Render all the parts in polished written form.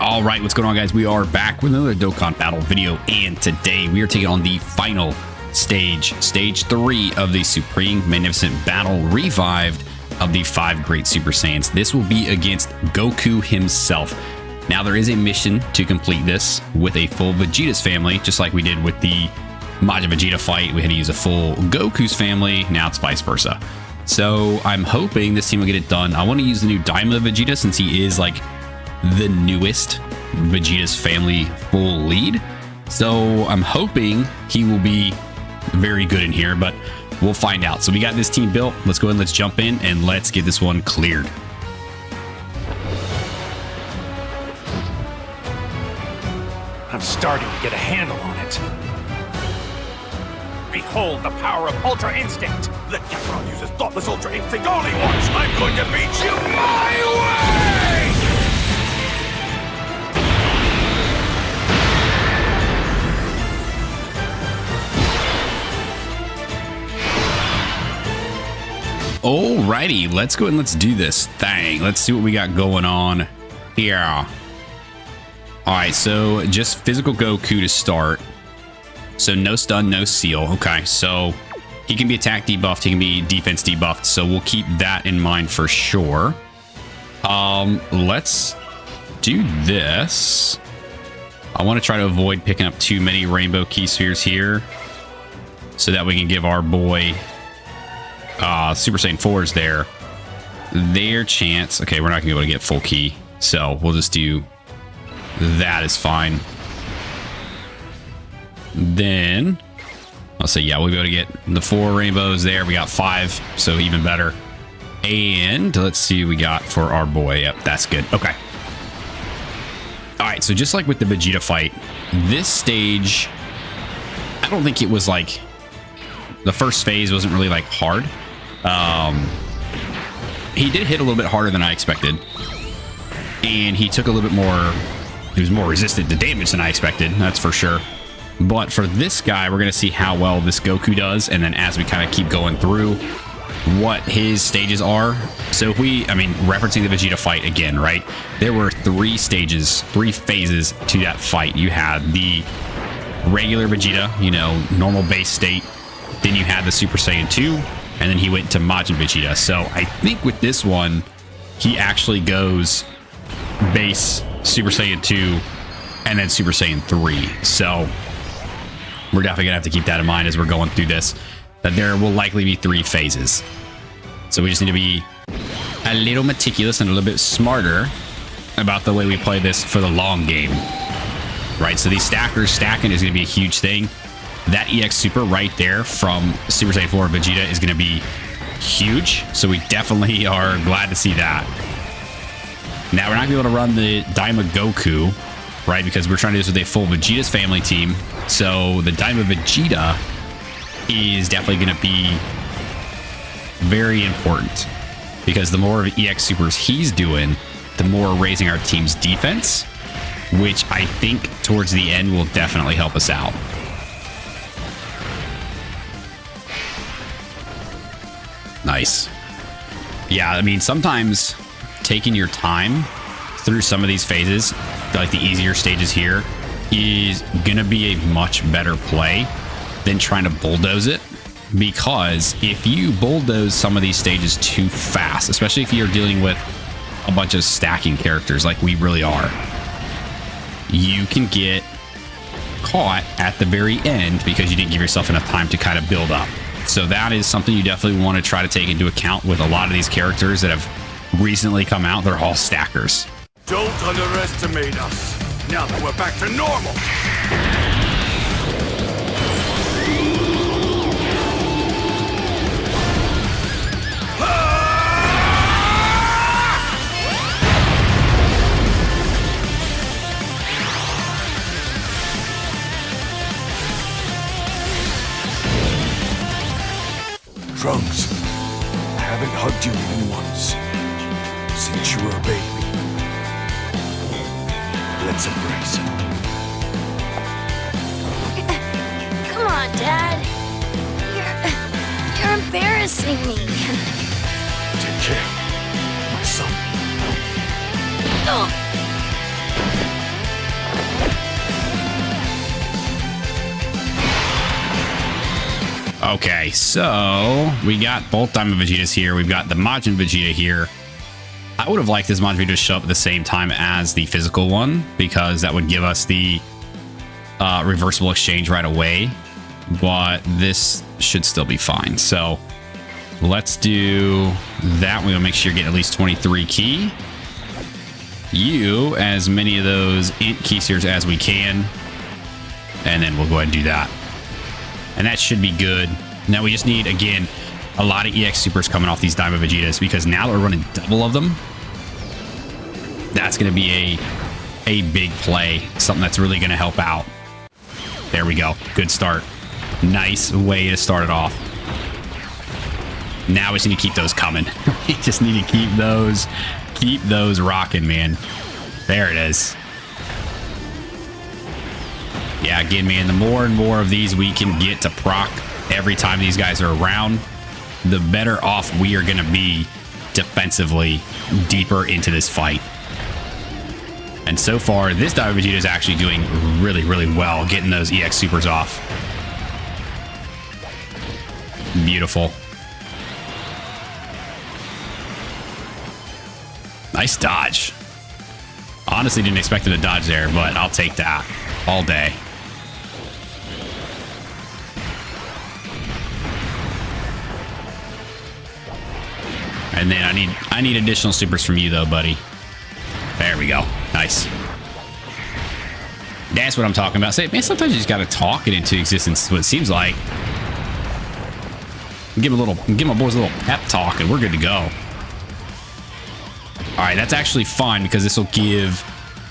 All right, what's going on, guys? We are back with another Dokkan battle video, and today we are taking on the final stage, stage 3 of the Supreme Magnificent Battle Revived of the 5 Great Super Saiyans. This will be against Goku himself. Now, there is a mission to complete this with a full Vegetas family, just like we did with the Majin Vegeta fight. We had to use a full Goku's family. Now it's vice versa. So I'm hoping this team will get it done. I want to use the new Daima Vegeta since he is like the newest Vegeta's family full lead. So I'm hoping he will be very good in here, but we'll find out. So we got this team built. Let's go ahead and let's jump in and let's get this one cleared. I'm starting to get a handle on it. Behold the power of Ultra Instinct! Let Kakarot use his thoughtless Ultra Instinct all he wants! I'm going to beat you my way! Alrighty, let's go and let's do this thing. Let's see what we got going on here. Alright, so just physical Goku to start. So no stun, no seal. Okay, so he can be attack debuffed, he can be defense debuffed, so we'll keep that in mind for sure. Let's do this. I want to try to avoid picking up too many rainbow key spheres here so that we can give our boy Super Saiyan 4s their chance. Okay, we're not gonna be able to get full key, so we'll just do that is fine. Then I'll say, yeah, we'll be able to get the 4 rainbows there. We got 5, so even better. And let's see what we got for our boy. Yep, that's good. Okay. All right, so just like with the Vegeta fight, this stage, I don't think it was like, the first phase wasn't really like hard. He did hit a little bit harder than I expected. And he took a little bit more, he was more resistant to damage than I expected, that's for sure. But for this guy, we're going to see how well this Goku does. And then as we kind of keep going through what his stages are. So if we, referencing the Vegeta fight again, right? There were 3 stages, 3 phases to that fight. You had the regular Vegeta, you know, normal base state. Then you had the Super Saiyan 2. And then he went to Majin Vegeta. So I think with this one, he actually goes base Super Saiyan 2 and then Super Saiyan 3. So we're definitely gonna have to keep that in mind as we're going through this, that there will likely be 3 phases. So we just need to be a little meticulous and a little bit smarter about the way we play this for the long game, right? So these stackers, stacking is gonna be a huge thing. That EX Super right there from Super Saiyan 4 Vegeta is gonna be huge. So we definitely are glad to see that. Now we're not gonna be able to run the Daima Goku, right? Because we're trying to do this with a full Vegeta's family team. So the Daima Vegeta is definitely going to be very important, because the more of EX Supers he's doing, the more raising our team's defense, which I think towards the end will definitely help us out. Nice. Yeah, sometimes taking your time through some of these phases, like the easier stages here, is gonna be a much better play than trying to bulldoze it. Because if you bulldoze some of these stages too fast, especially if you're dealing with a bunch of stacking characters like we really are, you can get caught at the very end because you didn't give yourself enough time to kind of build up. So that is something you definitely want to try to take into account with a lot of these characters that have recently come out. They're all stackers. Don't underestimate us, now that we're back to normal! Trunks, I haven't hugged you even once since you were a baby. Let's embrace it. Come on, Dad. You're embarrassing me. Take care, my son. Oh. Okay, so we got both Diamond Vegetas here. We've got the Majin Vegeta here. I would have liked this Majin Vegeta to show up at the same time as the physical one, because that would give us the reversible exchange right away. But this should still be fine. So let's do that. We'll make sure you're getting at least 23 ki. You, as many of those int key series as we can. And then we'll go ahead and do that. And that should be good. Now we just need, again, a lot of EX supers coming off these Diamond Vegetas, because now that we're running double of them, that's going to be a big play. Something that's really going to help out. There we go. Good start. Nice way to start it off. Now we just need to keep those coming. We just need to keep those rocking, man. There it is. Yeah, again, man, the more and more of these we can get to proc every time these guys are around, the better off we are going to be defensively deeper into this fight. And so far, this Diamond Vegeta is actually doing really, really well getting those EX supers off. Beautiful. Nice dodge. Honestly, didn't expect him to dodge there, but I'll take that all day. And then I need additional supers from you though, buddy. There we go. Nice. That's what I'm talking about. Say, man, sometimes you just gotta talk it into existence. What it seems like. Give my boys a little pep talk, and we're good to go. All right, that's actually fun because this will give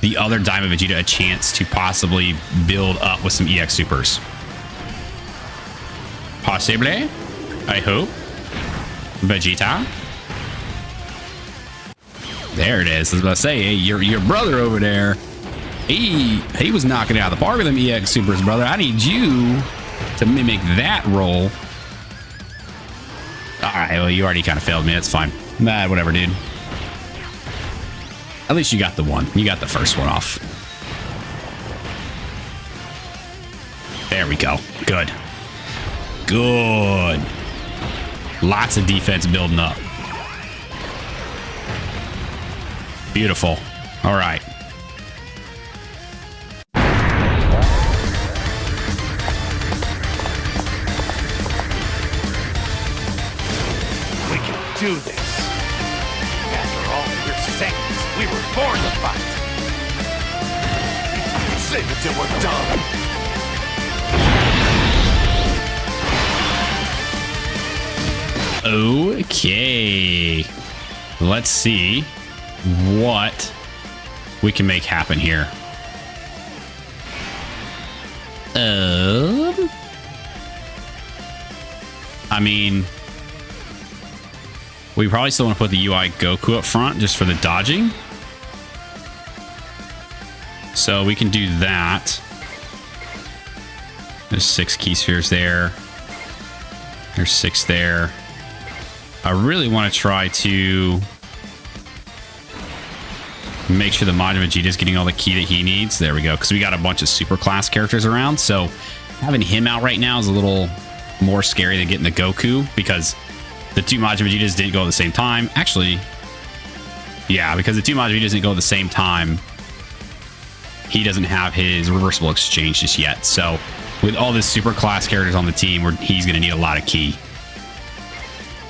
the other Diamond Vegeta a chance to possibly build up with some EX supers. Possibly, I hope. Vegeta. There it is. I was about to say, hey, your brother over there, he was knocking it out of the park with them EX supers, brother. I need you to mimic that role. All right, well, you already kind of failed me. That's fine. Nah, whatever, dude. At least you got the one. You got the first one off. There we go. Good. Good. Lots of defense building up. Beautiful. All right. We can do this. After all, we're Saiyans. We were born to fight. Save it till we're done. Okay. Let's see what we can make happen here. I mean, we probably still want to put the UI Goku up front just for the dodging. So we can do that. There's 6 key spheres there. There's 6 there. I really want to try to make sure the Majin Vegeta is getting all the ki that he needs. There we go. Because we got a bunch of super class characters around. So having him out right now is a little more scary than getting the Goku, because the 2 Majin Vegetas didn't go at the same time. Actually, yeah, because the 2 Majin Vegetas didn't go at the same time, he doesn't have his reversible exchange just yet. So with all the super class characters on the team, he's going to need a lot of ki.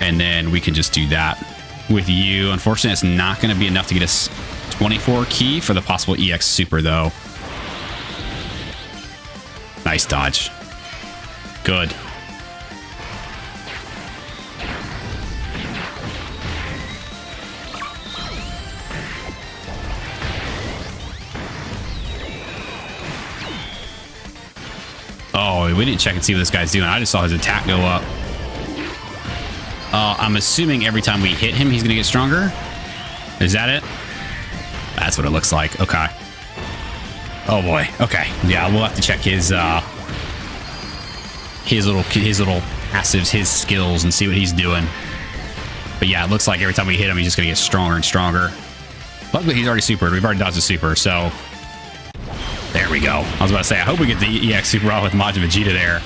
And then we can just do that with you. Unfortunately, it's not going to be enough to get us 24 ki for the possible EX super, though. Nice dodge. Good. Oh, we didn't check and see what this guy's doing. I just saw his attack go up. I'm assuming every time we hit him, he's going to get stronger. Is that it? That's what it looks like. Okay. Oh boy. Okay. Yeah, we'll have to check his little passives, his skills, and see what he's doing. But yeah, it looks like every time we hit him, he's just going to get stronger and stronger. Luckily, he's already supered. We've already dodged the super, so there we go. I was about to say, I hope we get the EX super off with Majin Vegeta there.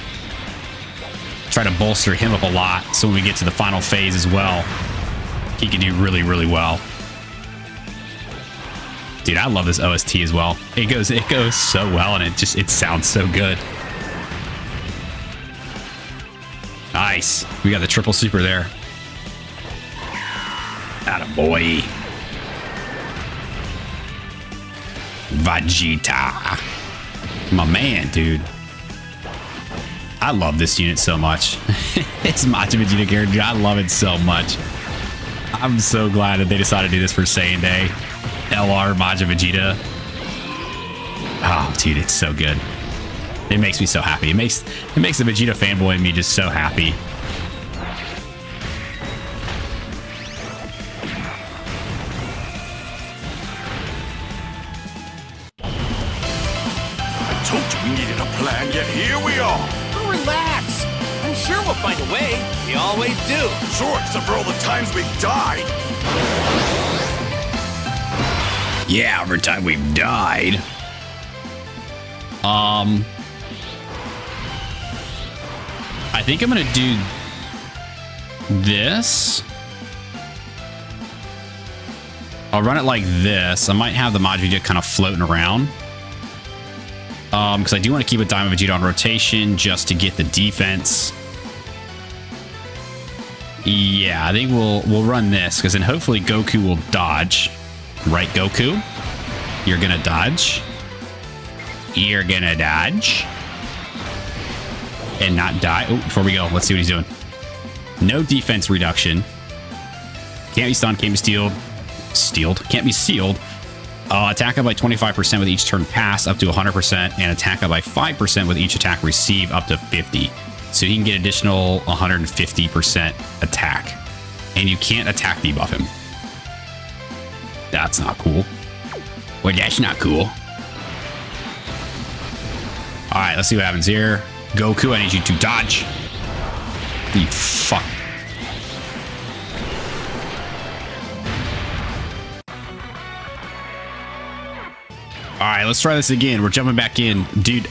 try to bolster him up a lot. So when we get to the final phase as well, he can do really, really well. Dude, I love this OST as well. It goes so well, and it sounds so good. Nice. We got the triple super there. Attaboy. Vegeta. My man, dude. I love this unit so much. It's Majin Vegeta character. I love it so much. I'm so glad that they decided to do this for Saiyan Day. LR Majin Vegeta. Oh, dude, it's so good. It makes me so happy. It makes the Vegeta fanboy in me just so happy. I told you we needed a plan, yet here we are. Oh, relax. I'm sure we'll find a way. We always do. Sure, except for all the times we've died. Yeah, every time we've died. I think I'm gonna do this. I'll run it like this. I might have the Majin Vegeta kind of floating around. Because I do want to keep a Diamond Vegeta on rotation just to get the defense. Yeah, I think we'll run this because then hopefully Goku will dodge. Right, Goku? You're gonna dodge. You're gonna dodge. And not die. Oh, before we go, let's see what he's doing. No defense reduction. Can't be stunned, can't be stealed. Can't be sealed. Attack up by 25% with each turn pass up to 100%, and attack up by 5% with each attack receive up to 50. So you can get additional 150% attack. And you can't attack debuff him. That's not cool. Well, that's not cool. Alright, let's see what happens here. Goku, I need you to dodge. You fuck. Alright, let's try this again. We're jumping back in. Dude,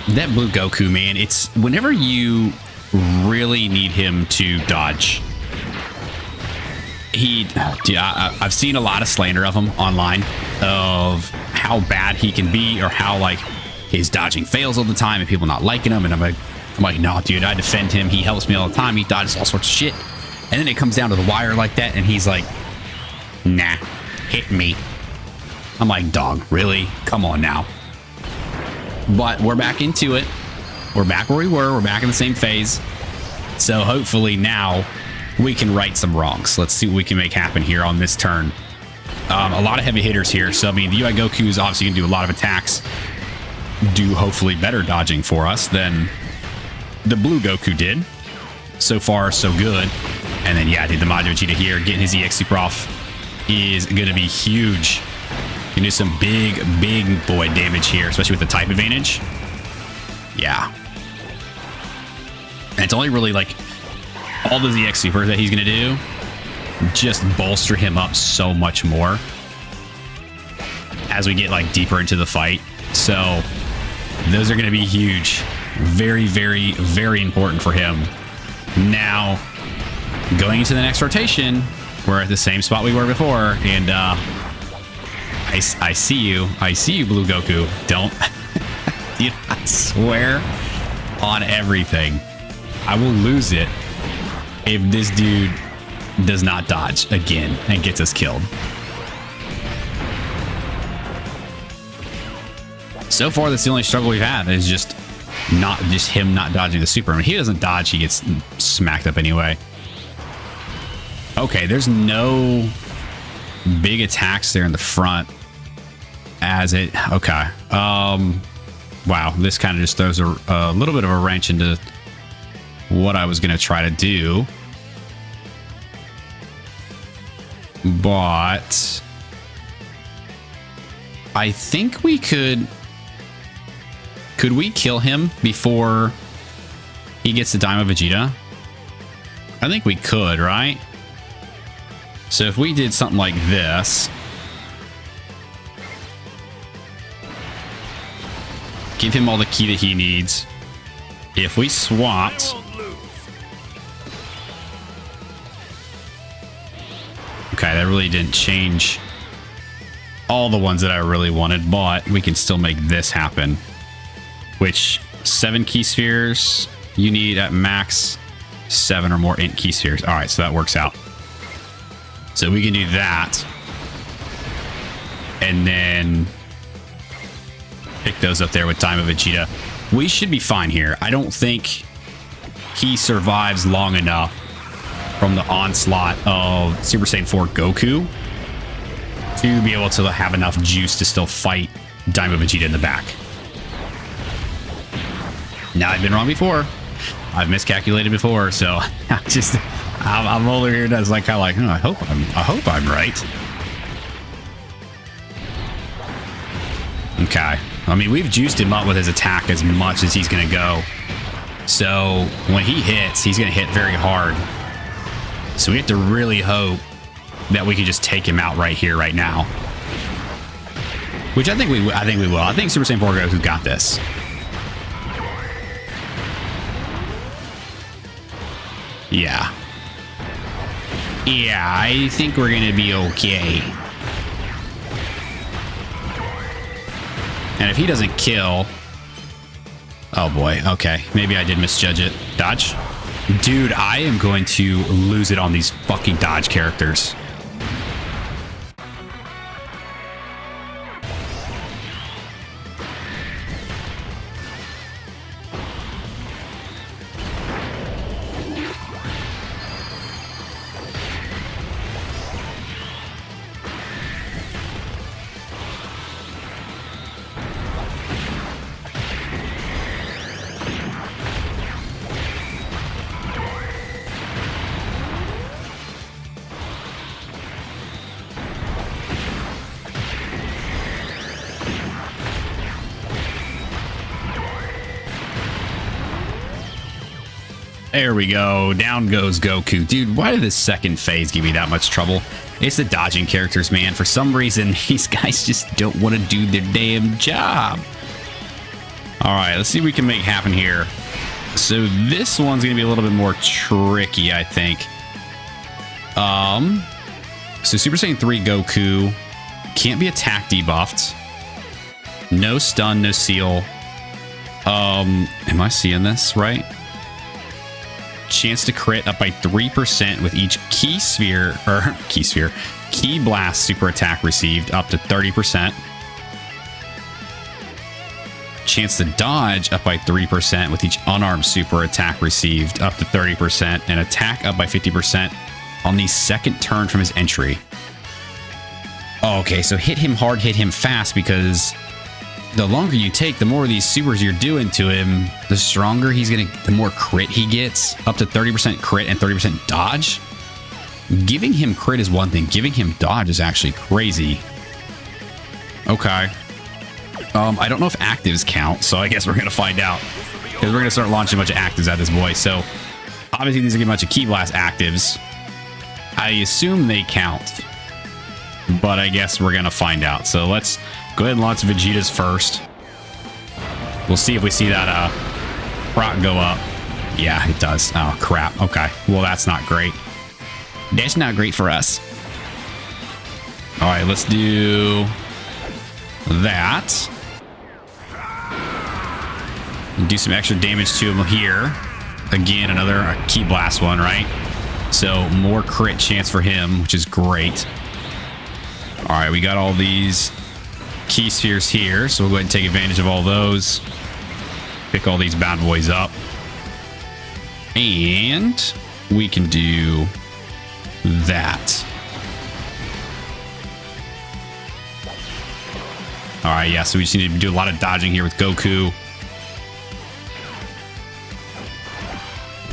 that blue Goku, man, it's whenever you really need him to dodge. Dude, I've seen a lot of slander of him online of how bad he can be or how like his dodging fails all the time and people not liking him. And I'm like, no, dude, I defend him. He helps me all the time. He dodges all sorts of shit. And then it comes down to the wire like that. And he's like, nah, hit me. I'm like, dog, really? Come on now. But we're back into it. We're back where we were. We're back in the same phase. So hopefully now we can right some wrongs. Let's see what we can make happen here on this turn. A lot of heavy hitters here. So, I mean, the UI Goku is obviously going to do a lot of attacks. Do hopefully better dodging for us than the blue Goku did. So far, so good. And then, yeah, dude, the Majin Vegeta here getting his EX Super off is going to be huge. You can do some big boy damage here, especially with the type advantage. Yeah. And it's only really like all the ZX Super that he's going to do just bolster him up so much more as we get like deeper into the fight. So those are going to be huge. Very, very, very important for him. Now, going into the next rotation, we're at the same spot we were before. And I see you. I see you, Blue Goku. Don't. Dude, I swear on everything, I will lose it if this dude does not dodge again and gets us killed. So far, that's the only struggle we've had is just him not dodging the super. I mean, he doesn't dodge, he gets smacked up anyway. Okay, there's no big attacks there in the front as it. Okay. Wow, this kind of just throws a little bit of a wrench into what I was going to try to do. But I think we could we kill him before he gets the Daima Vegeta? I think we could, right? So if we did something like this, give him all the ki that he needs. If we swapped, that really didn't change all the ones that I really wanted, but we can still make this happen. Which 7 key spheres, you need at max 7 or more int key spheres. All right, so that works out. So we can do that. And then pick those up there with Time of Vegeta. We should be fine here. I don't think he survives long enough from the onslaught of Super Saiyan 4 Goku to be able to have enough juice to still fight Daima Vegeta in the back. Now, I've been wrong before. I've miscalculated before, so I'm over here that's like kind of like, I hope I'm right. Okay. I mean, we've juiced him up with his attack as much as he's going to go. So when he hits, he's going to hit very hard. So we have to really hope that we can just take him out right here, right now. Which I think we will. I think Super Saiyan 4 Goku got this. Yeah. Yeah, I think we're going to be okay. And if he doesn't kill... Oh boy, okay. Maybe I did misjudge it. Dodge? Dude, I am going to lose it on these fucking dodge characters. There we go. Down goes Goku. Dude, why did this second phase give me that much trouble? It's the dodging characters, man. For some reason, these guys just don't want to do their damn job. All right, let's see what we can make happen here. So this one's going to be a little bit more tricky, I think. So Super Saiyan 3 Goku can't be attack debuffed. No stun, no seal. Am I seeing this right? Chance to crit up by 3% with each key blast super attack received up to 30%. Chance to dodge up by 3% with each unarmed super attack received up to 30%, and attack up by 50% on the second turn from his entry. Okay, so hit him hard, hit him fast, because the longer you take, the more of these supers you're doing to him, the stronger he's gonna, the more crit he gets. Up to 30% crit and 30% dodge. Giving him crit is one thing. Giving him dodge is actually crazy. Okay. I don't know if actives count, so I guess we're gonna find out. Because we're gonna start launching a bunch of actives at this boy. So obviously these are a bunch of Key Blast actives. I assume they count, but I guess we're gonna find out. So let's go ahead and launch Vegeta's first. We'll see if we see that proc go up. Yeah, it does. Oh, crap. Okay. Well, that's not great. That's not great for us. All right, let's do that. Do some extra damage to him here. Again, another Key Blast one, right? So more crit chance for him, which is great. All right, we got all these key spheres here, so we'll go ahead and take advantage of all those. Pick all these bad boys up. And we can do that. All right, yeah, so we just need to do a lot of dodging here with Goku.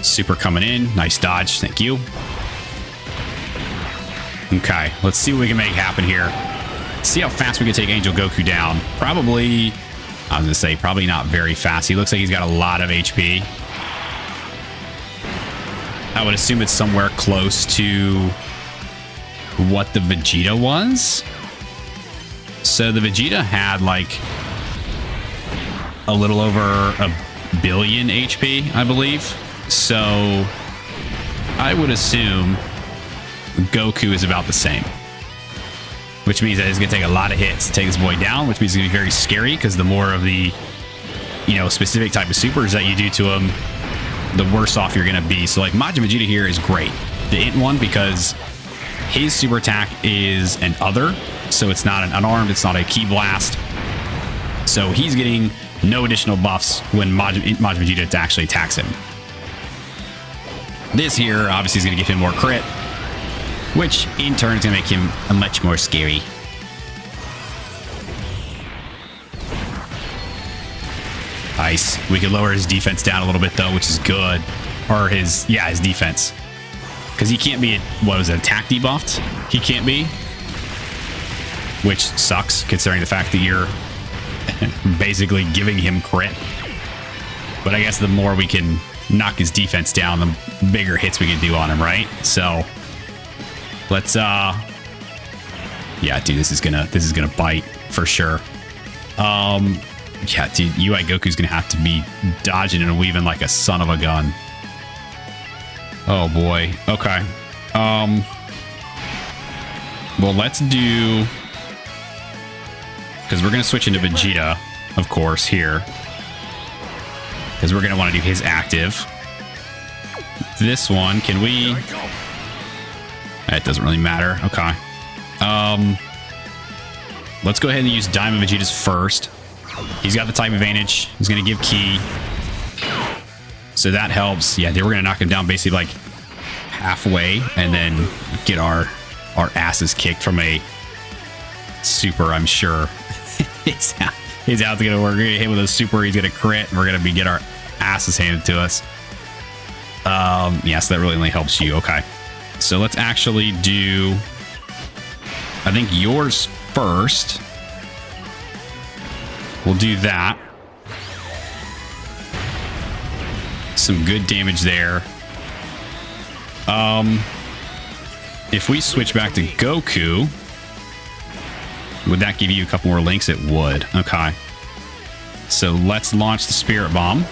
Super coming in. Nice dodge. Thank you. Okay, let's see what we can make happen here. See how fast we can take Angel Goku down. Probably, I was going to say, probably not very fast. He looks like he's got a lot of HP. I would assume it's somewhere close to what the Vegeta was. So the Vegeta had like a little over 1 billion HP, I believe. So I would assume Goku is about the same. which means that it's going to take a lot of hits to take this boy down, which means it's going to be very scary because the more of the, you know, specific type of supers that you do to him, the worse off you're going to be. So like Majin Vegeta here is great, the int one, because his super attack is an other, so it's not an unarmed, it's not a ki blast. So he's getting no additional buffs when Majin Vegeta actually attacks him. This here obviously is going to give him more crit, which in turn is going to make him a much more scary. Nice. We can lower his defense down a little bit though, which is good. Or his defense. Because he can't be, what was it, attack debuffed? He can't be. Which sucks, considering the fact that you're basically giving him crit. But I guess the more we can knock his defense down, the bigger hits we can do on him, right? So let's yeah, dude, this is gonna bite for sure. Yeah, dude, UI Goku's gonna have to be dodging and weaving like a son of a gun. Oh boy. Okay. Well, let's do, because we're gonna switch into Vegeta, of course, here, because we're gonna want to do his active. This one, can we? It doesn't really matter. Okay. Let's go ahead and use Diamond Vegeta's first. He's got the type advantage. He's going to give ki. So that helps. Yeah, we're going to knock him down basically like halfway and then get our asses kicked from a super, I'm sure. His out's going to work. We're going to hit with a super. He's going to crit. And we're going to get our asses handed to us. Yeah, so that really only helps you. Okay. So let's actually do, I think, yours first. We'll do that. Some good damage there. If we switch back to Goku, would that give you a couple more links? It would. Okay. So let's launch the Spirit Bomb.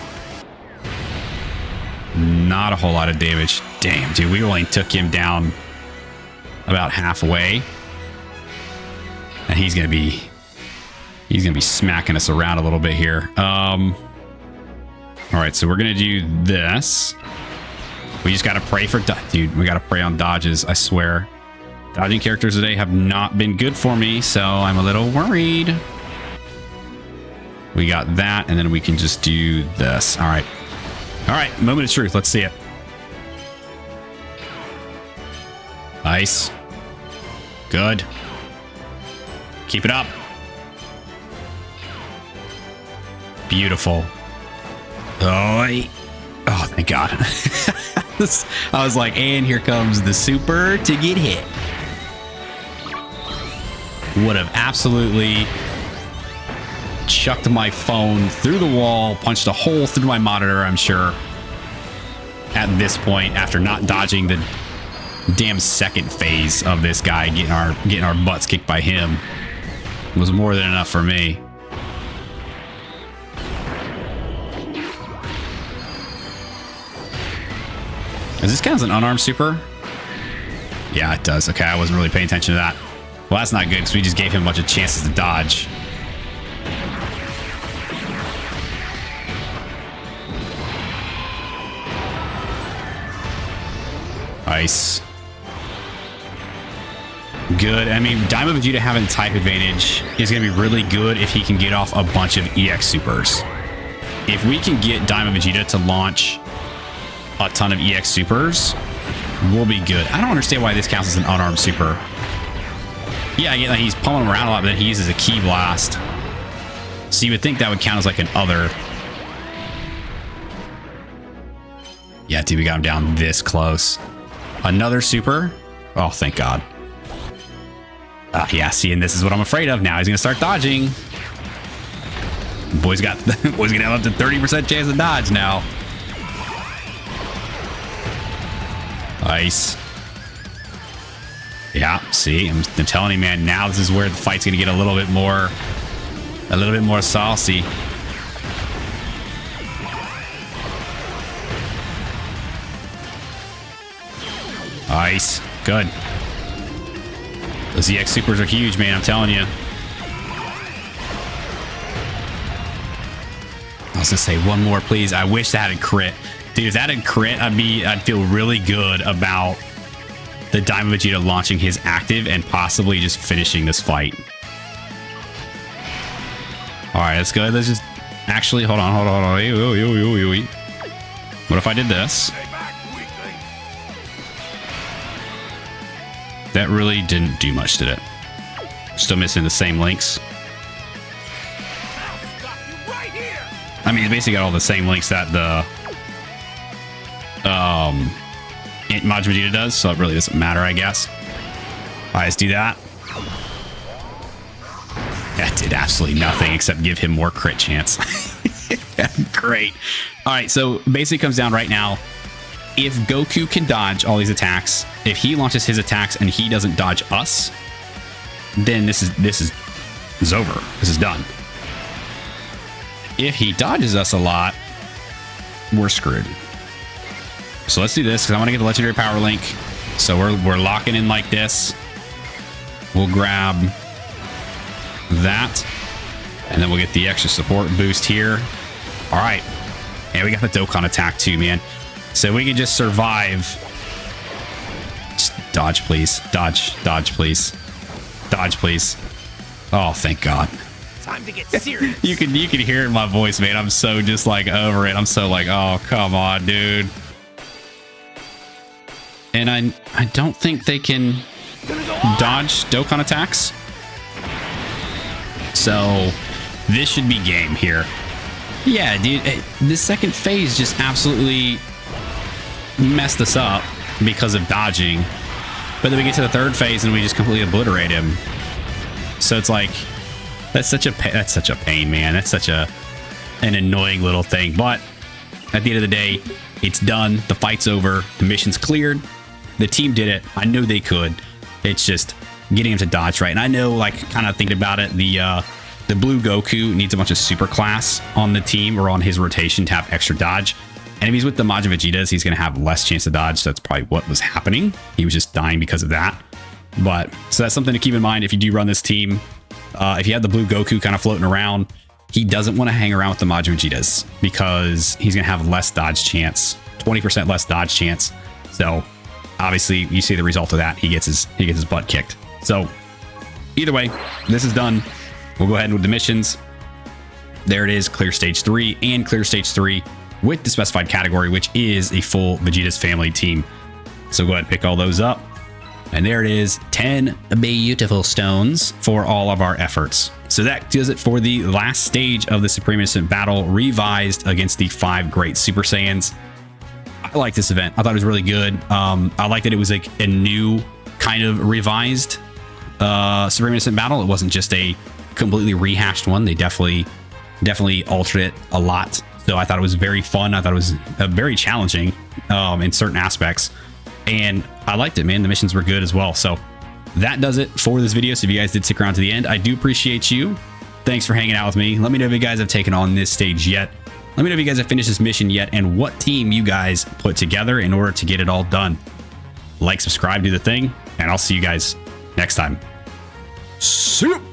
Not a whole lot of damage. Damn, dude, we only took him down about halfway. And he's gonna be smacking us around a little bit here. All right, so we're gonna do this. We just gotta pray for, dude, we gotta pray on dodges, I swear. Dodging characters today have not been good for me, so I'm a little worried. We got that, and then we can just do this. All right. All right, moment of truth. Let's see it. Nice. Good. Keep it up. Beautiful. Oh, thank God. I was like, and here comes the super to get hit. Would have absolutely chucked my phone through the wall, punched a hole through my monitor, I'm sure, at this point, after not dodging the damn second phase of this guy getting our butts kicked by him. It was more than enough for me. Does this count as an unarmed super? Yeah, it does. Okay, I wasn't really paying attention to that. Well, that's not good because we just gave him a bunch of chances to dodge. Nice. Good. I mean, Diamond Vegeta having type advantage is going to be really good if he can get off a bunch of EX supers. If we can get Diamond Vegeta to launch a ton of EX supers, we'll be good. I don't understand why this counts as an unarmed super. Yeah, I get that he's pummeling him around a lot, but then he uses a ki blast. So you would think that would count as like an other. Yeah, dude, we got him down this close. Another super. Oh, thank God. Yeah, see, and this is what I'm afraid of. Now he's gonna start dodging. Boy's gonna have up to 30% chance to dodge now. Nice. Yeah, see, I'm telling you, man. Now this is where the fight's gonna get a little bit more saucy. Nice. Good. The ZX supers are huge, man. I'm telling you. I was gonna say one more, please. I wish that had crit. Dude, if that had crit, I'd feel really good about the Diamond Vegeta launching his active and possibly just finishing this fight. All right, let's go. Let's just actually hold on. What if I did this? That really didn't do much, did it? Still missing the same links. I mean, it basically got all the same links that the Majin Vegeta does, so it really doesn't matter, I guess. All right, let's do that. That did absolutely nothing except give him more crit chance. Great. All right, so basically comes down right now. If Goku can dodge all these attacks, if he launches his attacks and he doesn't dodge us, then this is over. This is done. If he dodges us a lot, we're screwed. So let's do this because I want to get the legendary power link. So we're locking in like this. We'll grab that, and then we'll get the extra support boost here. All right, and we got the Dokkan attack too, man. So we can just survive. Just dodge, please. Dodge, please. Dodge, please. Oh, thank God. Time to get serious. You can hear it in my voice, man. I'm so just like over it. I'm so like, oh, come on, dude. And I don't think they can dodge Dokkan attacks. So this should be game here. Yeah, dude. The second phase just absolutely messed us up because of dodging. But then we get to the third phase and we just completely obliterate him. So it's like, that's such a pain, man. That's such an annoying little thing. But at the end of the day, it's done. The fight's over. The mission's cleared. The team did it. I know they could. It's just getting him to dodge right. And I know, like, kind of thinking about it, the blue Goku needs a bunch of super class on the team or on his rotation to have extra dodge. And if he's with the Majin Vegetas, he's going to have less chance to dodge. So that's probably what was happening. He was just dying because of that. But so that's something to keep in mind if you do run this team. If you have the blue Goku kind of floating around, he doesn't want to hang around with the Majin Vegetas because he's going to have less dodge chance, 20% less dodge chance. So obviously you see the result of that. He gets his butt kicked. So either way, this is done. We'll go ahead with the missions. There it is, clear stage 3 and clear stage 3 with the specified category, which is a full Vegeta's family team. So go ahead and pick all those up. And there it is, 10 beautiful stones for all of our efforts. So that does it for the last stage of the Supreme Instant Battle, revised against the 5 great Super Saiyans. I like this event. I thought it was really good. I like that it was like a new kind of revised Supreme Instant Battle. It wasn't just a completely rehashed one. They definitely altered it a lot. So I thought it was very fun. I thought it was very challenging in certain aspects. And I liked it, man. The missions were good as well. So that does it for this video. So if you guys did stick around to the end, I do appreciate you. Thanks for hanging out with me. Let me know if you guys have taken on this stage yet. Let me know if you guys have finished this mission yet and what team you guys put together in order to get it all done. Like, subscribe, do the thing, and I'll see you guys next time. See you.